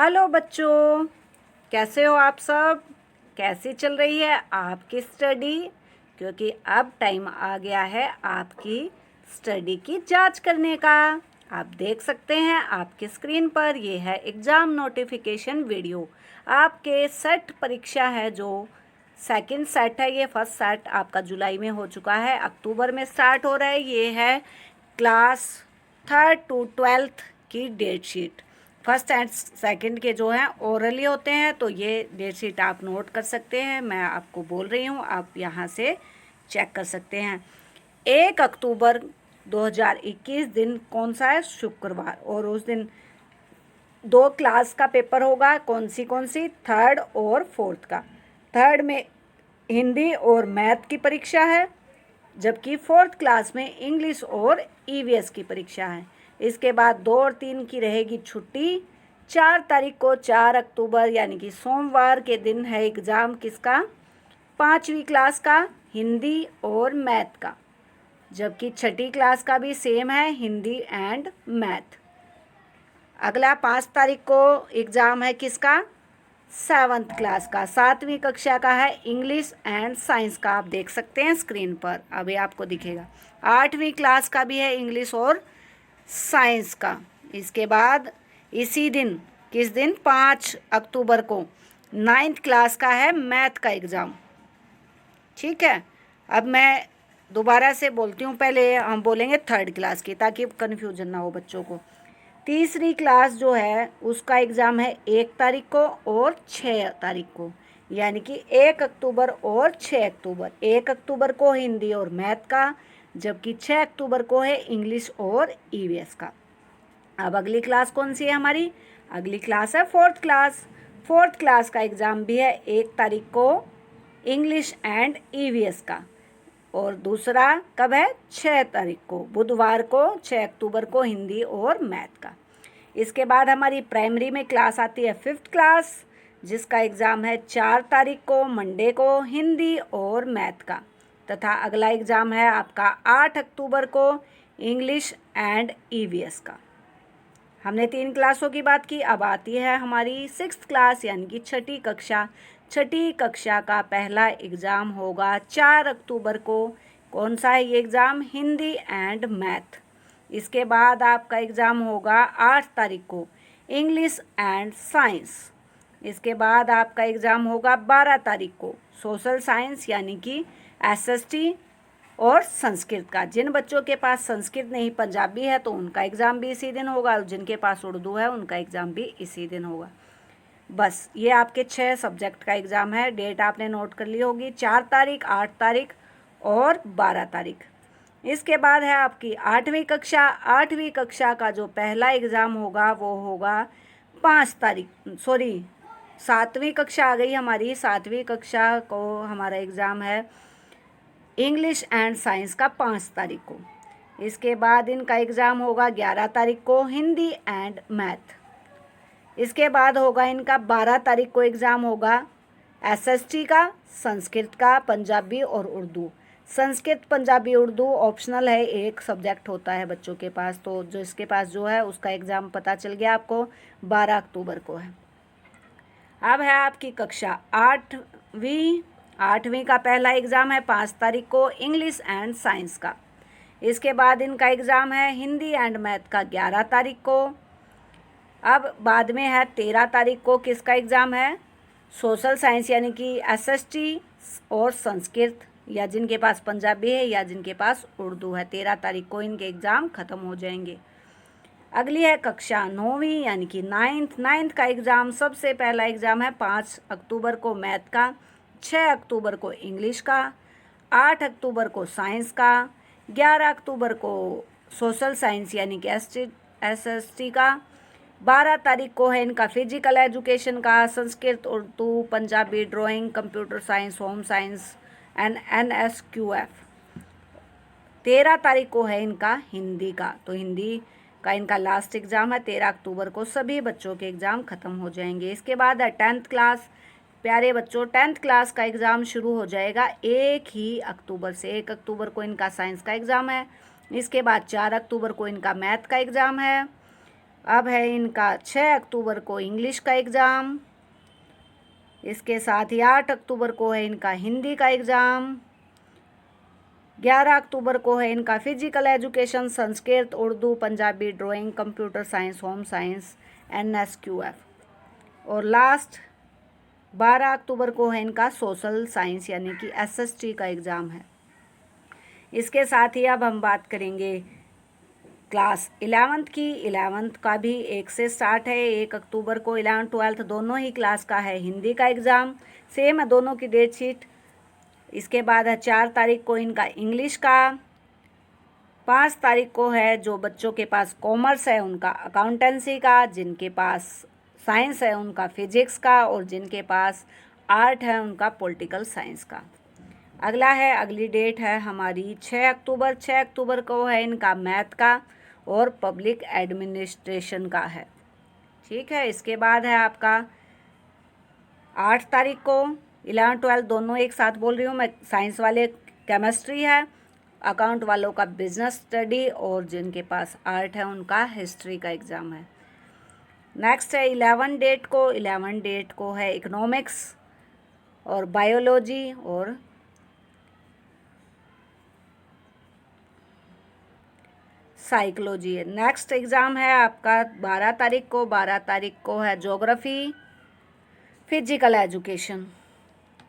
Hello बच्चों, कैसे हो आप सब। कैसी चल रही है आपकी स्टडी। क्योंकि अब टाइम आ गया है आपकी स्टडी की जांच करने का। आप देख सकते हैं आपकी स्क्रीन पर ये है एग्ज़ाम नोटिफिकेशन वीडियो। आपके सेट परीक्षा है जो सेकंड सेट है, ये फर्स्ट सेट आपका जुलाई में हो चुका है, अक्टूबर में स्टार्ट हो रहा है। ये है क्लास 3rd to 12th की date sheet. First and second के जो हैं ओरली होते हैं, तो ये डेट शीट आप नोट कर सकते हैं। मैं आपको बोल रही हूँ, आप यहाँ से चेक कर सकते हैं। 1 अक्टूबर 2021 दिन कौन सा है? शुक्रवार। और उस दिन 2 क्लास का पेपर होगा। कौन सी? 3rd और 4th का। 3rd में हिंदी और मैथ की परीक्षा है, जबकि 4th क्लास में इंग्लिश और ईवीएस की परीक्षा है। इसके बाद 2 और 3 की रहेगी छुट्टी। 4 तारीख को 4 अक्टूबर यानी कि सोमवार के दिन है एग्ज़ाम किसका? 5वीं क्लास का, हिंदी और मैथ का। जबकि 6ठी क्लास का भी सेम है, हिंदी एंड मैथ। अगला 5 तारीख को एग्ज़ाम है किसका? 7th क्लास का, 7वीं कक्षा का है, इंग्लिश एंड साइंस का। आप देख सकते हैं स्क्रीन पर, अभी आपको दिखेगा। 8वीं क्लास का भी है, इंग्लिश और साइंस का। इसके बाद इसी दिन, किस दिन? 5 अक्टूबर को 9th क्लास का है, मैथ का एग्ज़ाम। ठीक है, अब मैं दोबारा से बोलती हूँ, पहले हम बोलेंगे 3rd क्लास की ताकि कन्फ्यूजन ना हो बच्चों को। तीसरी क्लास जो है उसका एग्ज़ाम है 1 तारीख को और 6 तारीख को, यानी कि 1 अक्टूबर और 6 अक्टूबर। 1 अक्टूबर को हिंदी और मैथ का, जबकि 6 अक्टूबर को है इंग्लिश और ईवीएस का। अब अगली क्लास कौन सी है हमारी? अगली क्लास है 4th क्लास। 4th क्लास का एग्ज़ाम भी है 1 तारीख को इंग्लिश एंड ईवीएस का, और दूसरा कब है? 6 तारीख को, बुधवार को, 6 अक्टूबर को हिंदी और मैथ का। इसके बाद हमारी प्राइमरी में क्लास आती है 5th क्लास, जिसका एग्ज़ाम है 4 तारीख को, मंडे को, हिंदी और मैथ का। तथा अगला एग्ज़ाम है आपका 8 अक्टूबर को, इंग्लिश एंड ईवीएस का। हमने 3 क्लासों की बात की। अब आती है हमारी 6th क्लास यानी कि 6ठी कक्षा। 6ठी कक्षा का पहला एग्ज़ाम होगा 4 अक्टूबर को। कौन सा है ये एग्ज़ाम? Hindi and math. इसके बाद आपका एग्ज़ाम होगा 8 तारीख को, इंग्लिश एंड साइंस। इसके बाद आपका एग्ज़ाम होगा 12 तारीख को, सोशल साइंस यानी कि एसएसटी और संस्कृत का। जिन बच्चों के पास संस्कृत नहीं पंजाबी है तो उनका एग्ज़ाम भी इसी दिन होगा, और जिनके पास उर्दू है उनका एग्ज़ाम भी इसी दिन होगा। बस ये आपके 6 सब्जेक्ट का एग्ज़ाम है। डेट आपने नोट कर ली होगी, 4 तारीख, 8 तारीख और 12 तारीख। इसके बाद है आपकी 8वीं कक्षा। 8वीं कक्षा का जो पहला एग्ज़ाम होगा वो होगा 5 तारीख, 7वीं कक्षा आ गई हमारी। 7वीं कक्षा को हमारा एग्ज़ाम है इंग्लिश एंड साइंस का 5 तारीख को। इसके बाद इनका एग्ज़ाम होगा 11 तारीख को, हिंदी एंड मैथ। इसके बाद होगा इनका 12 तारीख को एग्ज़ाम होगा एसएसटी का, संस्कृत का, पंजाबी और उर्दू। संस्कृत, पंजाबी, उर्दू ऑप्शनल है, एक सब्जेक्ट होता है बच्चों के पास। तो जो इसके पास जो है उसका एग्ज़ाम पता चल गया आपको, 12 अक्टूबर को है। अब है आपकी कक्षा 8वीं। 8वीं का पहला एग्ज़ाम है 5 तारीख को, इंग्लिश एंड साइंस का। इसके बाद इनका एग्ज़ाम है हिंदी एंड मैथ का 11 तारीख को। अब बाद में है 13 तारीख को, किसका एग्ज़ाम है? सोशल साइंस यानी कि एसएसटी और संस्कृत, या जिनके पास पंजाबी है या जिनके पास उर्दू है। 13 तारीख को इनके एग्ज़ाम ख़त्म हो जाएंगे। अगली है कक्षा 9वीं यानी कि 9th का एग्ज़ाम। सबसे पहला एग्ज़ाम है 5 अक्टूबर को मैथ का, 6 अक्टूबर को इंग्लिश का, 8 अक्टूबर को साइंस का, 11 अक्टूबर को सोशल साइंस यानी कि एसएसटी का, 12 तारीख को है इनका फिजिकल एजुकेशन का, Sanskrit, Urdu, Punjabi, drawing, computer science, home science and NSQF. 13 तारीख को है इनका हिंदी का। तो हिंदी का इनका लास्ट एग्ज़ाम है 13 अक्टूबर को। सभी बच्चों के एग्ज़ाम ख़त्म हो जाएंगे। इसके बाद है 10th क्लास। प्यारे बच्चों, 10th क्लास का एग्ज़ाम शुरू हो जाएगा 1 ही अक्टूबर से। 1 अक्टूबर को इनका साइंस का एग्ज़ाम है। इसके बाद 4 अक्टूबर को इनका मैथ का एग्ज़ाम है। अब है इनका 6 अक्टूबर को इंग्लिश का एग्ज़ाम। इसके साथ ही 8 अक्टूबर को है इनका हिंदी का एग्ज़ाम। 11 अक्टूबर को है इनका physical education, Sanskrit, Urdu, Punjabi, drawing, computer science, home science, NSQF। और लास्ट 12 अक्टूबर को है इनका सोशल साइंस यानी कि SST का एग्ज़ाम है। इसके साथ ही अब हम बात करेंगे क्लास 11th की। 11th का भी 1 से स्टार्ट है। 1 अक्टूबर को 11th 12th दोनों ही क्लास का है हिंदी का एग्ज़ाम। सेम है दोनों की डेट शीट। इसके बाद है 4 तारीख को इनका इंग्लिश का। 5 तारीख को है जो बच्चों के पास कॉमर्स है उनका अकाउंटेंसी का, जिनके पास साइंस है उनका फिजिक्स का, और जिनके पास आर्ट है उनका पॉलिटिकल साइंस का। अगली डेट है हमारी 6 अक्टूबर। 6 अक्टूबर को है इनका मैथ का और पब्लिक एडमिनिस्ट्रेशन का है। ठीक है। इसके बाद है आपका 8 तारीख को 11 12 दोनों एक साथ बोल रही हूँ मैं। साइंस वाले केमिस्ट्री है, अकाउंट वालों का बिजनेस स्टडी, और जिनके पास आर्ट है उनका हिस्ट्री का एग्ज़ाम है। नेक्स्ट है 11 डेट को है इकोनॉमिक्स और बायोलॉजी और साइकोलॉजी है। नेक्स्ट एग्ज़ाम है आपका 12 तारीख को। 12 तारीख को है geography, physical education.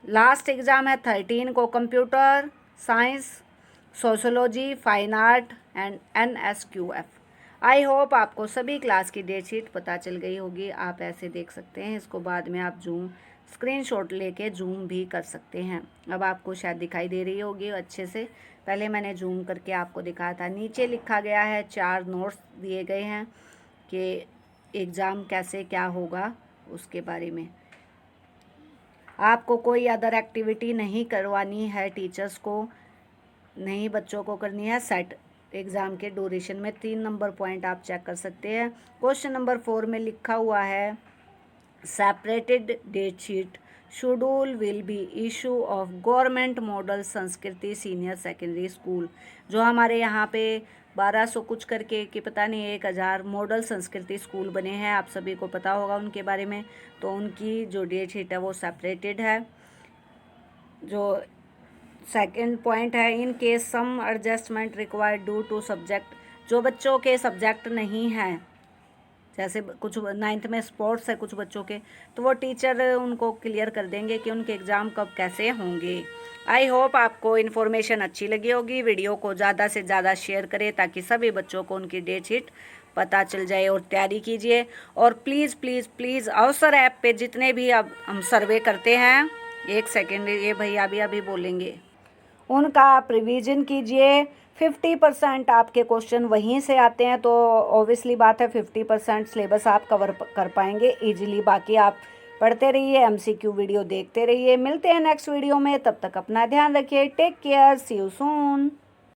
Last exam है 13 को computer science, sociology, fine art and NSQF। I hope आपको सभी क्लास की डेट शीट पता चल गई होगी। आप ऐसे देख सकते हैं, इसको बाद में आप स्क्रीनशॉट लेके जूम भी कर सकते हैं। अब आपको शायद दिखाई दे रही होगी अच्छे से। पहले मैंने जूम करके आपको दिखाया था। नीचे लिखा गया है, 4 नोट्स दिए गए हैं कि एग्ज़ाम कैसे क्या होगा उसके बारे में। आपको कोई अदर एक्टिविटी नहीं करवानी है, टीचर्स को नहीं बच्चों को करनी है। सेट एग्ज़ाम के ड्यूरेशन में 3 नंबर पॉइंट आप चेक कर सकते हैं। क्वेश्चन नंबर 4 में लिखा हुआ है separated date sheet schedule will be issue of government model Sanskriti senior secondary school. जो हमारे यहाँ पे 1200 कुछ करके कि पता नहीं 1000 मॉडल संस्कृति स्कूल बने हैं, आप सभी को पता होगा उनके बारे में। तो उनकी जो डेट शीट है वो सेपरेटेड है। जो सेकंड पॉइंट है, in case some adjustment required due to subject. जो बच्चों के सब्जेक्ट नहीं हैं, जैसे कुछ 9th में स्पोर्ट्स है कुछ बच्चों के, तो वो टीचर उनको क्लियर कर देंगे कि उनके एग्ज़ाम कब कैसे होंगे। आई होप आपको इन्फॉर्मेशन अच्छी लगी होगी। वीडियो को ज़्यादा से ज़्यादा शेयर करें ताकि सभी बच्चों को उनकी डेट शीट पता चल जाए और तैयारी कीजिए। और प्लीज़ प्लीज़ प्लीज़ अवसर ऐप पे जितने भी अब हम सर्वे करते हैं, 1 सेकेंड ये भैया अभी बोलेंगे, उनका आप रिवीजन कीजिए। 50% आपके क्वेश्चन वहीं से आते हैं, तो ऑब्वियसली बात है 50% सिलेबस आप कवर कर पाएंगे इजीली। बाकी आप पढ़ते रहिए, MCQ वीडियो देखते रहिए। मिलते हैं नेक्स्ट वीडियो में, तब तक अपना ध्यान रखिए। Take care, see you soon.